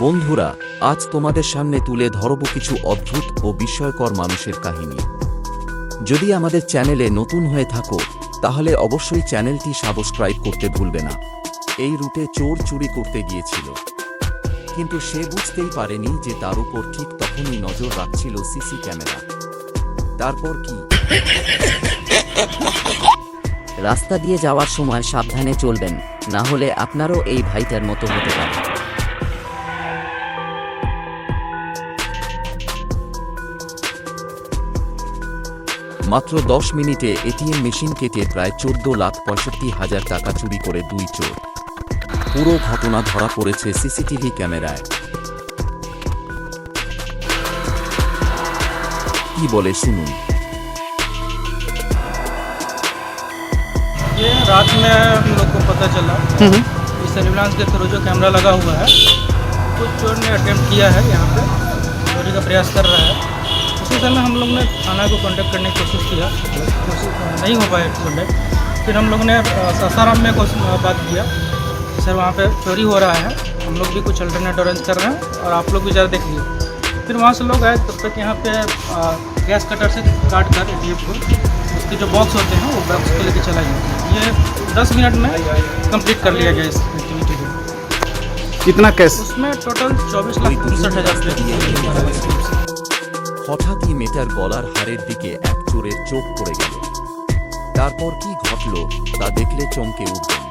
বন্ধুরা, আজ তোমাদের সামনে তুলে ধরব কিছু অদ্ভুত ও বিস্ময়কর মানুষের কাহিনী। যদি আমাদের চ্যানেলে নতুন হয়ে থাকো তাহলে অবশ্যই চ্যানেলটি সাবস্ক্রাইব করতে ভুলবে না। এই রুটে চোর চুরি করতে গিয়েছিল, কিন্তু সে বুঝতেই পারেনি যে তার উপর ঠিক তখনই নজর রাখছিল সিসি ক্যামেরা। তারপর কি? রাস্তা দিয়ে যাওয়ার সময় সাবধানে চলবেন, না হলে আপনারও এই ভাইটার মতো হতে পারে। মাত্র 10 মিনিটে এটিএম মেশিন কেটে প্রায় 14,65,000 টাকা চুরি করে দুই চোর। পুরো ঘটনা ধরা পড়েছে সিসিটিভি ক্যামেরায়। কি বলে শুনুন। ये रात में हम लोग को पता चला कि सर्विलांस के थ्रू जो कैमरा लगा हुआ है कुछ चोर ने अटेम्प्ट किया है, यहाँ पे चोरी का प्रयास कर रहा है। उसी समय हम लोग ने थाना को कांटेक्ट करने की कोशिश किया, कोशिश नहीं हो पाया कांटेक्ट। फिर हम लोग ने सासाराम में बात किया कि सर वहाँ पे चोरी हो रहा है, हम लोग भी कुछ अल्टरनेट अरेंज कर रहे हैं और आप लोग भी ज़रा देखिए। फिर वहाँ से लोग आए, तब तक यहाँ पे गैस कटर से काट कर एटीएम को उसके जो बॉक्स होते हैं वो बॉक्स को लेके चला गया। ये 10 मिनट में कंप्लीट कर लिया गया इस एक्टिविटी को। कितना कैश? उसमें टोटल 24,65,000 रुपये। হঠাৎই মেয়েটার গলার হাড়ের দিকে এক চোরের চোখ পড়ে গেল। তারপর কি ঘটল তা দেখলে চমকে উঠবেন।